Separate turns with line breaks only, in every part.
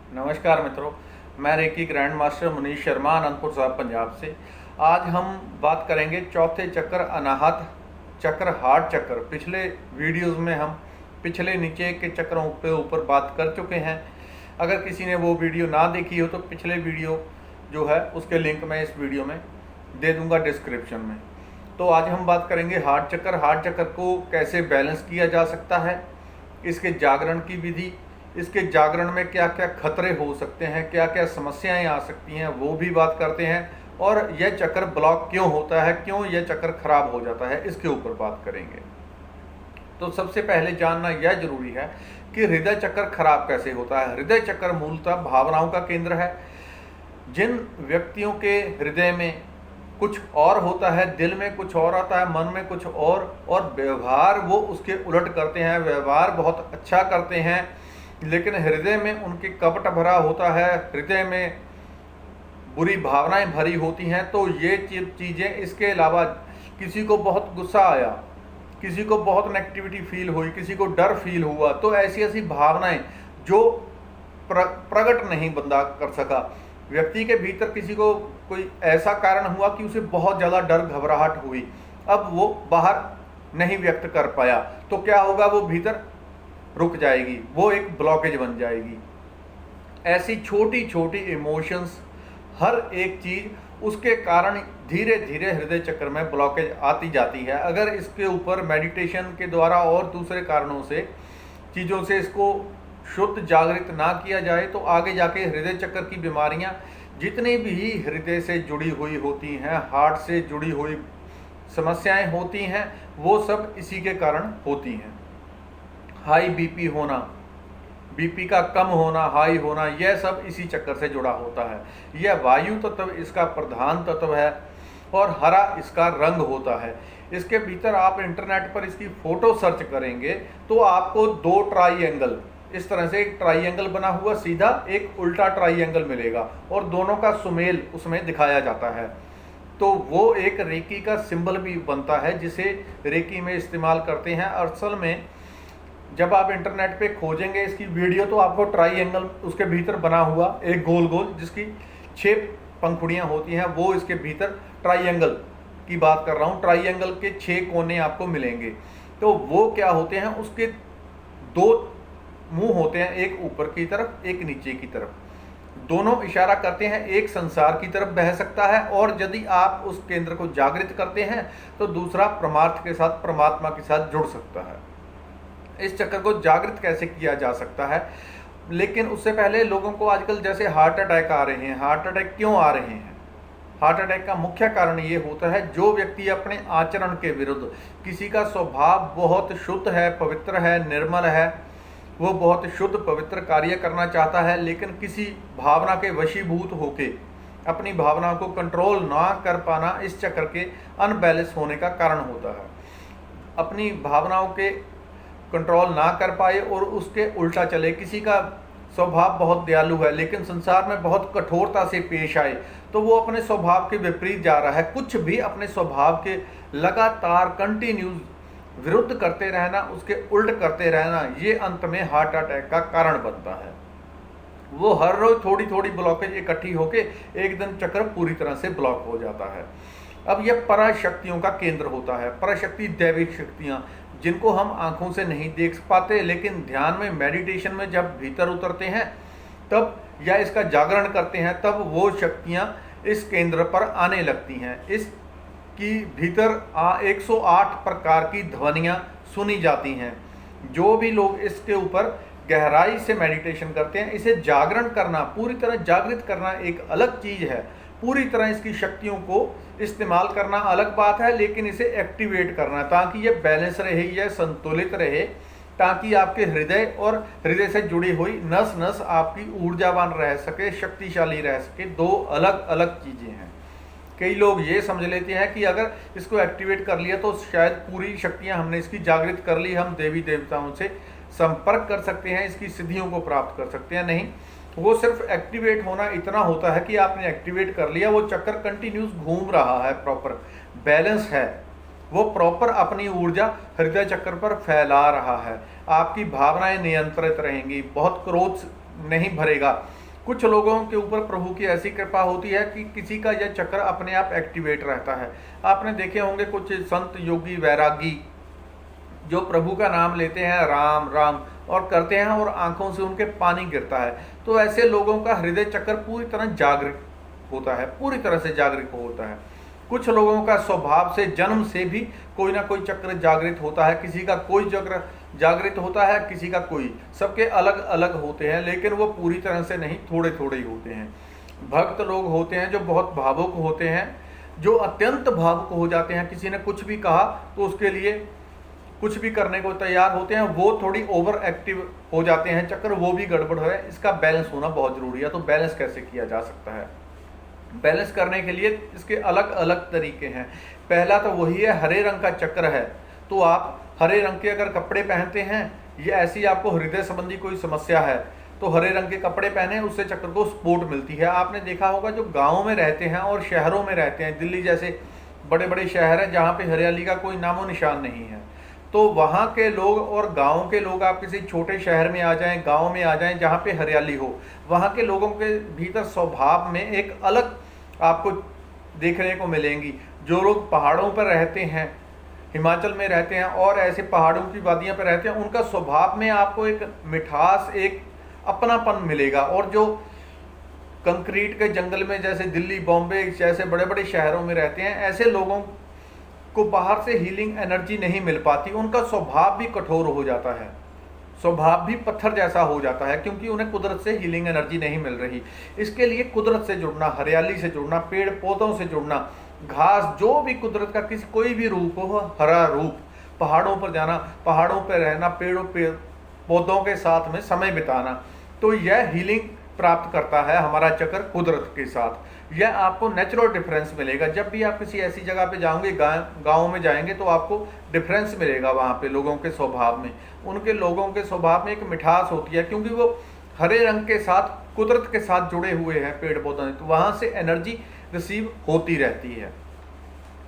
नमस्कार मित्रों, मैं reiki grand master Manish Sharma Anandpur साहब पंजाब से। आज हम बात करेंगे चौथे चक्र अनाहत चक्र हार्ट चक्र। पिछले वीडियोस में हम पिछले नीचे के चक्रों पे ऊपर बात कर चुके हैं। अगर किसी ने वो वीडियो ना देखी हो तो पिछले वीडियो जो है उसके लिंक मैं इस वीडियो में दे दूंगा डिस्क्रिप्शन में। तो आज हम बात करेंगे हार्ट चक्र। हार्ट चक्र को कैसे बैलेंस किया जा सकता है, इसके जागरण की विधि, इसके जागरण में क्या क्या खतरे हो सकते हैं, क्या क्या समस्याएं आ सकती हैं, वो भी बात करते हैं। और यह चक्र ब्लॉक क्यों होता है, क्यों यह चक्र खराब हो जाता है, इसके ऊपर बात करेंगे। तो सबसे पहले जानना यह जरूरी है कि हृदय चक्र खराब कैसे होता है। हृदय चक्र मूलतः भावनाओं का केंद्र है। जिन व्यक्तियों के हृदय में कुछ और होता है, दिल में कुछ और आता है, मन में कुछ और व्यवहार वो उसके उलट करते हैं, व्यवहार बहुत अच्छा करते हैं, लेकिन हृदय में उनके कपट भरा होता है, हृदय में बुरी भावनाएं भरी होती हैं। तो ये चीज़ें, इसके अलावा किसी को बहुत गुस्सा आया, किसी को बहुत नेगेटिविटी फील हुई, किसी को डर फील हुआ, तो ऐसी ऐसी भावनाएं जो प्रकट नहीं बंदा कर सका, व्यक्ति के भीतर किसी को कोई ऐसा कारण हुआ कि उसे बहुत ज़्यादा डर घबराहट हुई, अब वो बाहर नहीं व्यक्त कर पाया, तो क्या होगा, वो भीतर रुक जाएगी, वो एक ब्लॉकेज बन जाएगी। ऐसी छोटी छोटी इमोशंस, हर एक चीज़, उसके कारण धीरे धीरे हृदय चक्र में ब्लॉकेज आती जाती है। अगर इसके ऊपर मेडिटेशन के द्वारा और दूसरे कारणों से, चीज़ों से इसको शुद्ध जागृत ना किया जाए तो आगे जाके हृदय चक्र की बीमारियां जितनी भी हृदय से जुड़ी हुई होती हैं, हार्ट से जुड़ी हुई समस्याएं होती हैं, वो सब इसी के कारण होती हैं। हाई बीपी होना, बीपी का कम होना, हाई होना, यह सब इसी चक्कर से जुड़ा होता है। यह वायु तत्व इसका प्रधान तत्व है और हरा इसका रंग होता है। इसके भीतर आप इंटरनेट पर इसकी फोटो सर्च करेंगे तो आपको दो ट्राइएंगल, इस तरह से एक ट्राइएंगल बना हुआ सीधा, एक उल्टा ट्राइएंगल मिलेगा और दोनों का सुमेल उसमें दिखाया जाता है। तो वो एक रेकी का सिंबल भी बनता है जिसे रेकी में इस्तेमाल करते हैं। असल में जब आप इंटरनेट पे खोजेंगे इसकी वीडियो तो आपको ट्राइएंगल उसके भीतर बना हुआ एक गोल गोल जिसकी 6 पंखुड़ियां होती हैं, वो इसके भीतर ट्राइएंगल की बात कर रहा हूँ। ट्राइएंगल के 6 कोने आपको मिलेंगे। तो वो क्या होते हैं, उसके 2 मुंह होते हैं, एक ऊपर की तरफ, एक नीचे की तरफ। दोनों इशारा करते हैं, एक संसार की तरफ बह सकता है और यदि आप उस केंद्र को जागृत करते हैं तो दूसरा परमार्थ के साथ, परमात्मा के साथ जुड़ सकता है। इस चक्र को जागृत कैसे किया जा सकता है, लेकिन उससे पहले लोगों को आजकल जैसे हार्ट अटैक आ रहे हैं, हार्ट अटैक क्यों आ रहे हैं? हार्ट अटैक का मुख्य कारण ये होता है, जो व्यक्ति अपने आचरण के विरुद्ध, किसी का स्वभाव बहुत शुद्ध है, पवित्र है, निर्मल है, वो बहुत शुद्ध पवित्र कार्य करना चाहता है, लेकिन किसी भावना के वशीभूत होके अपनी भावनाओं को कंट्रोल ना कर पाना इस चक्र के अनबैलेंस होने का कारण होता है। अपनी भावनाओं के कंट्रोल ना कर पाए और उसके उल्टा चले, किसी का स्वभाव बहुत दयालु है लेकिन संसार में बहुत कठोरता से पेश आए, तो वो अपने स्वभाव के विपरीत जा रहा है। कुछ भी अपने स्वभाव के लगातार कंटिन्यूस विरुद्ध करते रहना, उसके उल्ट करते रहना, ये अंत में हार्ट अटैक का कारण बनता है। वो हर रोज थोड़ी थोड़ी ब्लॉकेज इकट्ठी होके एक दिन चक्र पूरी तरह से ब्लॉक हो जाता है। अब यह पराशक्तियों का केंद्र होता है। पराशक्ति दैविक शक्तियाँ जिनको हम आंखों से नहीं देख पाते, लेकिन ध्यान में, मेडिटेशन में जब भीतर उतरते हैं तब, या इसका जागरण करते हैं तब वो शक्तियाँ इस केंद्र पर आने लगती हैं। इसकी भीतर 108 प्रकार की ध्वनियाँ सुनी जाती हैं। जो भी लोग इसके ऊपर गहराई से मेडिटेशन करते हैं, इसे जागरण करना, पूरी तरह जागृत करना एक अलग चीज़ है। पूरी तरह इसकी शक्तियों को इस्तेमाल करना अलग बात है, लेकिन इसे एक्टिवेट करना ताकि ये बैलेंस रहे, यह संतुलित रहे, ताकि आपके हृदय और हृदय से जुड़ी हुई नस नस आपकी ऊर्जावान रह सके, शक्तिशाली रह सके। दो अलग अलग चीज़ें हैं। कई लोग ये समझ लेते हैं कि अगर इसको एक्टिवेट कर लिया तो शायद पूरी शक्तियाँ हमने इसकी जागृत कर ली, हम देवी देवताओं से संपर्क कर सकते हैं, इसकी सिद्धियों को प्राप्त कर सकते हैं। नहीं, वो सिर्फ एक्टिवेट होना इतना होता है कि आपने एक्टिवेट कर लिया, वो चक्कर कंटिन्यूस घूम रहा है, प्रॉपर बैलेंस है, वो प्रॉपर अपनी ऊर्जा हृदय चक्र पर फैला रहा है। आपकी भावनाएं नियंत्रित रहेंगी, बहुत क्रोध नहीं भरेगा, कुछ लोगों के ऊपर प्रभु की ऐसी कृपा होती है कि किसी का यह चक्र अपने आप एक्टिवेट रहता है। आपने देखे होंगे कुछ संत योगी वैरागी जो प्रभु का नाम लेते हैं राम राम और करते हैं और आंखों से उनके पानी गिरता है, तो ऐसे लोगों का हृदय चक्र पूरी तरह जागृत होता है, पूरी तरह से जागृत होता है। कुछ लोगों का स्वभाव से जन्म से भी कोई ना कोई चक्र जागृत होता है, किसी का कोई चक्र जागृत होता है, किसी का कोई, सबके अलग अलग होते हैं, लेकिन वो पूरी तरह से नहीं, थोड़े थोड़े ही होते हैं। भक्त लोग होते हैं जो बहुत भावुक होते हैं, जो अत्यंत भावुक हो जाते हैं, किसी ने कुछ भी कहा तो उसके लिए कुछ भी करने को तैयार होते हैं, वो थोड़ी ओवर एक्टिव हो जाते हैं, चक्र वो भी गड़बड़ है। इसका बैलेंस होना बहुत जरूरी है। तो बैलेंस कैसे किया जा सकता है? बैलेंस करने के लिए इसके अलग अलग तरीके हैं। पहला तो वही है, हरे रंग का चक्र है तो आप हरे रंग के अगर कपड़े पहनते हैं या ऐसी आपको हृदय संबंधी कोई समस्या है तो हरे रंग के कपड़े पहने, उससे चक्र को सपोर्ट मिलती है। आपने देखा होगा जो गाँव में रहते हैं और शहरों में रहते हैं, दिल्ली जैसे बड़े बड़े शहर हैं जहाँ पे हरियाली का कोई नामो निशान नहीं है, तो वहाँ के लोग और गाँव के लोग, आप किसी छोटे शहर में आ जाएं, गाँव में आ जाएं जहाँ पे हरियाली हो, वहाँ के लोगों के भीतर स्वभाव में एक अलग आपको देखने को मिलेंगी। जो लोग पहाड़ों पर रहते हैं, हिमाचल में रहते हैं और ऐसे पहाड़ों की वादियाँ पर रहते हैं, उनका स्वभाव में आपको एक मिठास, एक अपनापन मिलेगा। और जो कंक्रीट के जंगल में जैसे दिल्ली, बॉम्बे जैसे बड़े बड़े शहरों में रहते हैं, ऐसे लोगों को बाहर से हीलिंग एनर्जी नहीं मिल पाती, उनका स्वभाव भी कठोर हो जाता है, स्वभाव भी पत्थर जैसा हो जाता है, क्योंकि उन्हें कुदरत से हीलिंग एनर्जी नहीं मिल रही। इसके लिए कुदरत से जुड़ना, हरियाली से जुड़ना, पेड़ पौधों से जुड़ना, घास, जो भी कुदरत का किसी कोई भी रूप हो, हरा रूप, पहाड़ों पर जाना, पहाड़ों पर रहना, पेड़ों पे पौधों के साथ में समय बिताना, तो यह हीलिंग प्राप्त करता है हमारा चक्र कुदरत के साथ। यह आपको नेचुरल डिफरेंस मिलेगा। जब भी आप किसी ऐसी जगह पे जाओगे, गाँव में जाएंगे, तो आपको डिफरेंस मिलेगा वहाँ पे लोगों के स्वभाव में। उनके लोगों के स्वभाव में एक मिठास होती है, क्योंकि वो हरे रंग के साथ, कुदरत के साथ जुड़े हुए हैं पेड़ पौधे, तो वहाँ से एनर्जी रिसीव होती रहती है।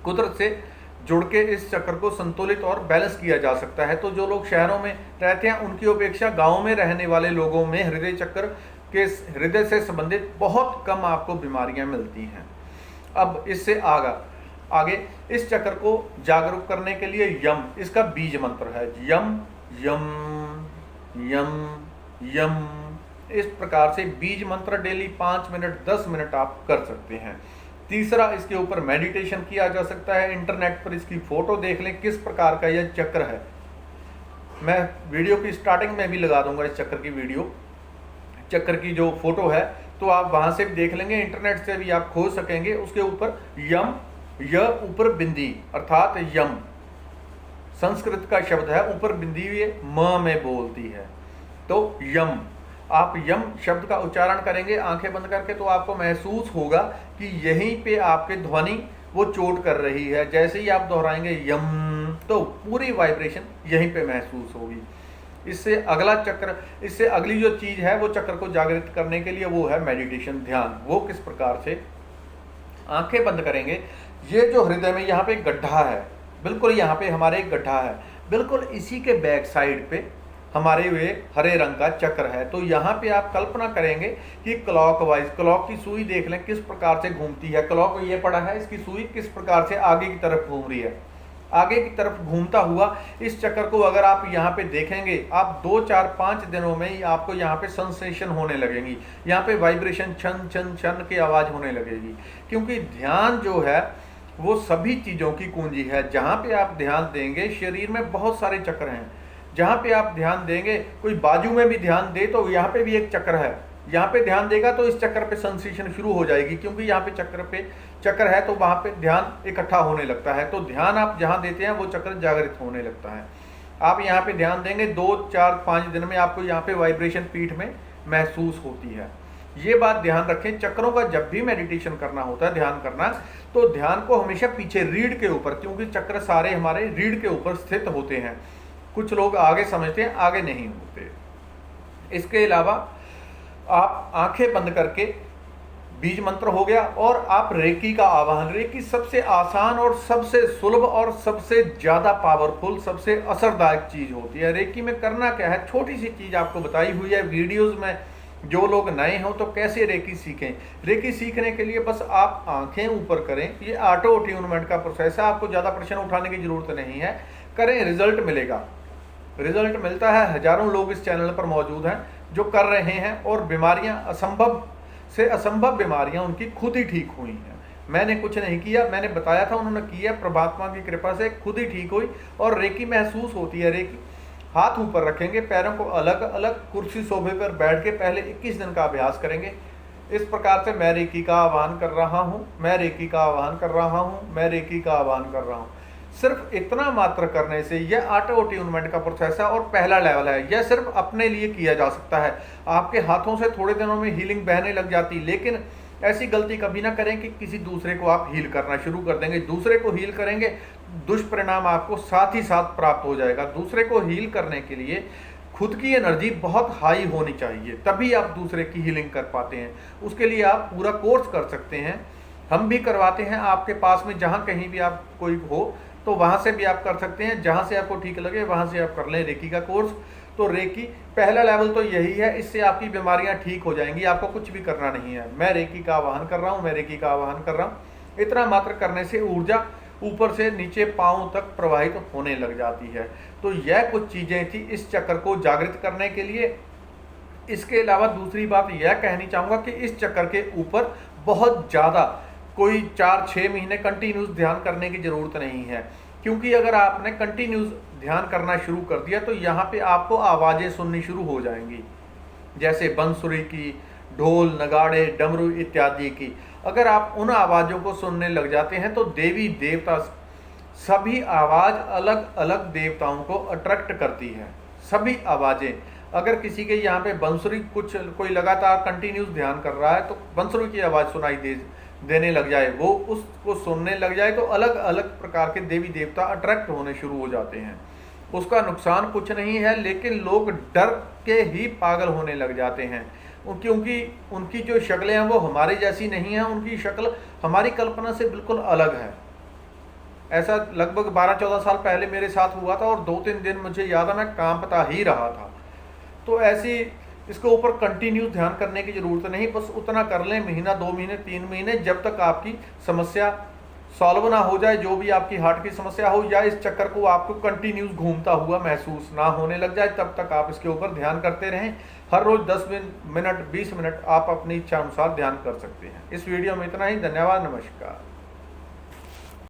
कुदरत से जुड़ के इस चक्र को संतुलित और बैलेंस किया जा सकता है। तो जो लोग शहरों में रहते हैं उनकी अपेक्षा गाँव में रहने वाले लोगों में हृदय चक्र के, हृदय से संबंधित बहुत कम आपको बीमारियां मिलती हैं। अब इससे आगे इस चक्र को जागरूक करने के लिए यम, इसका बीज मंत्र है, यम यम यम यम। इस प्रकार से बीज मंत्र डेली 5 मिनट 10 मिनट आप कर सकते हैं। तीसरा, इसके ऊपर मेडिटेशन किया जा सकता है। इंटरनेट पर इसकी फोटो देख लें किस प्रकार का यह चक्र है। मैं वीडियो की स्टार्टिंग में भी लगा दूंगा इस चक्र की वीडियो, चक्र की जो फोटो है, तो आप वहां से भी देख लेंगे, इंटरनेट से भी आप खोज सकेंगे। उसके ऊपर यम, य ऊपर बिंदी अर्थात यम संस्कृत का शब्द है, ऊपर बिंदी ये म में बोलती है, तो यम। आप यम शब्द का उच्चारण करेंगे आंखें बंद करके, तो आपको महसूस होगा कि यहीं पे आपके ध्वनि वो चोट कर रही है। जैसे ही आप दोहराएंगे यम, तो पूरी वाइब्रेशन यहीं पे महसूस होगी। इससे अगला चक्र, इससे अगली जो चीज है वो चक्र को जागृत करने के लिए वो है मेडिटेशन, ध्यान। वो किस प्रकार से? आंखें बंद करेंगे, ये जो हृदय में यहाँ पे एक गड्ढा है, बिल्कुल यहाँ पे हमारे एक गड्ढा है, बिल्कुल इसी के बैक साइड पे हमारे वे हरे रंग का चक्र है। तो यहाँ पे आप कल्पना करेंगे कि क्लॉकवाइज, क्लॉक की सुई देख लें किस प्रकार से घूमती है। क्लॉक ये पड़ा है, इसकी सुई किस प्रकार से आगे की तरफ घूम रही है, आगे की तरफ घूमता हुआ इस चक्र को अगर आप यहाँ पे देखेंगे, आप 2 4 5 दिनों में ही आपको यहाँ पे सेंसेशन होने लगेंगी, यहाँ पे वाइब्रेशन छन छन छन की आवाज होने लगेगी। क्योंकि ध्यान जो है वो सभी चीजों की कुंजी है। जहाँ पे आप ध्यान देंगे, शरीर में बहुत सारे चक्र हैं, जहाँ पे आप ध्यान देंगे, कोई बाजू में भी ध्यान दे तो यहाँ पे भी एक चक्र है, यहाँ पे ध्यान देगा तो इस चक्र पे सेंसेशन शुरू हो जाएगी, क्योंकि यहाँ पे चक्र है तो वहाँ पे ध्यान इकट्ठा होने लगता है। तो ध्यान आप जहाँ देते हैं वो चक्र जागृत होने लगता है। आप यहाँ पे ध्यान देंगे, 2 4 5 दिन में आपको यहाँ पे वाइब्रेशन पीठ में महसूस होती है। ये बात ध्यान रखें, चक्रों का जब भी मेडिटेशन करना होता है, ध्यान करना, तो ध्यान को हमेशा पीछे रीढ़ के ऊपर, क्योंकि चक्र सारे हमारे रीढ़ के ऊपर स्थित होते हैं। कुछ लोग आगे समझते हैं, आगे नहीं होते। इसके अलावा आप आंखें बंद करके, बीज मंत्र हो गया, और आप रेकी का आवाहन, रेकी सबसे आसान और सबसे सुलभ और सबसे ज्यादा पावरफुल, सबसे असरदायक चीज होती है। रेकी में करना क्या है, छोटी सी चीज आपको बताई हुई है, वीडियोस में जो लोग नए हों तो कैसे रेकी सीखें। रेकी सीखने के लिए बस आप आंखें ऊपर करें, ये ऑटो ट्यूनमेंट का प्रोसेस है, आपको ज़्यादा प्रेशर उठाने की ज़रूरत नहीं है, करें रिजल्ट मिलेगा। रिजल्ट मिलता है, हजारों लोग इस चैनल पर मौजूद हैं जो कर रहे हैं और बीमारियां असंभव से असंभव बीमारियां उनकी खुद ही ठीक हुई हैं। मैंने कुछ नहीं किया, मैंने बताया था, उन्होंने किया, परमात्मा की कृपा से खुद ही ठीक हुई और रेकी महसूस होती है। रेकी हाथ ऊपर रखेंगे, पैरों को अलग अलग, कुर्सी सोफे पर बैठ के पहले 21 दिन का अभ्यास करेंगे। इस प्रकार से मैं रेकी का आह्वान कर रहा हूँ, मैं रेकी का आह्वान कर रहा हूँ, मैं रेकी का आह्वान कर रहा हूँ। सिर्फ इतना मात्र करने से यह ऑटो ट्यूनमेंट का प्रोसेस है और पहला लेवल है। यह सिर्फ अपने लिए किया जा सकता है। आपके हाथों से थोड़े दिनों में हीलिंग बहने लग जाती, लेकिन ऐसी गलती कभी ना करें कि किसी दूसरे को आप हील करना शुरू कर देंगे। दूसरे को हील करेंगे, दुष्परिणाम आपको साथ ही साथ प्राप्त हो जाएगा। दूसरे को हील करने के लिए खुद की एनर्जी बहुत हाई होनी चाहिए, तभी आप दूसरे की हीलिंग कर पाते हैं। उसके लिए आप पूरा कोर्स कर सकते हैं, हम भी करवाते हैं। आपके पास में जहाँ कहीं भी आप कोई हो तो वहाँ से भी आप कर सकते हैं, जहाँ से आपको ठीक लगे वहाँ से आप कर लें रेकी का कोर्स। तो रेकी पहला लेवल तो यही है, इससे आपकी बीमारियाँ ठीक हो जाएंगी, आपको कुछ भी करना नहीं है। मैं रेकी का आह्वान कर रहा हूँ, मैं रेकी का आह्वान कर रहा हूँ। इतना मात्र करने से ऊर्जा ऊपर से नीचे पाँव तक प्रवाहित होने लग जाती है। तो यह कुछ चीज़ें थी इस चक्र को जागृत करने के लिए। इसके अलावा दूसरी बात यह कहनी चाहूँगा कि इस चक्कर के ऊपर बहुत ज़्यादा कोई 4-6 महीने कंटिन्यूस ध्यान करने की ज़रूरत नहीं है, क्योंकि अगर आपने कंटिन्यूस ध्यान करना शुरू कर दिया तो यहाँ पे आपको आवाज़ें सुननी शुरू हो जाएंगी, जैसे बंसुरी की, ढोल, नगाड़े, डमरू इत्यादि की। अगर आप उन आवाज़ों को सुनने लग जाते हैं तो देवी देवता, सभी आवाज़ अलग अलग देवताओं को अट्रैक्ट करती है, सभी आवाज़ें। अगर किसी के यहाँ पे बंसुरी कोई लगातार कंटिन्यूस ध्यान कर रहा है तो बंसुरी की आवाज़ सुनाई देने लग जाए, वो उसको सुनने लग जाए तो अलग अलग प्रकार के देवी देवता अट्रैक्ट होने शुरू हो जाते हैं। उसका नुकसान कुछ नहीं है, लेकिन लोग डर के ही पागल होने लग जाते हैं, क्योंकि उनकी जो शक्लें हैं वो हमारी जैसी नहीं है, उनकी शक्ल हमारी कल्पना से बिल्कुल अलग है। ऐसा लगभग 12-14 साल पहले मेरे साथ हुआ था और 2-3 दिन मुझे याद है मैं कांपता ही रहा था। तो ऐसी इसके ऊपर कंटिन्यू ध्यान करने की ज़रूरत नहीं, बस उतना कर लें, महीना, 2 महीने, 3 महीने, जब तक आपकी समस्या सॉल्व ना हो जाए, जो भी आपकी हार्ट की समस्या हो या इस चक्कर को आपको कंटिन्यूस घूमता हुआ महसूस ना होने लग जाए, तब तक आप इसके ऊपर ध्यान करते रहें। हर रोज़ 10 मिनट 20 मिनट आप अपनी इच्छा अनुसार ध्यान कर सकते हैं। इस वीडियो में इतना ही। धन्यवाद, नमस्कार।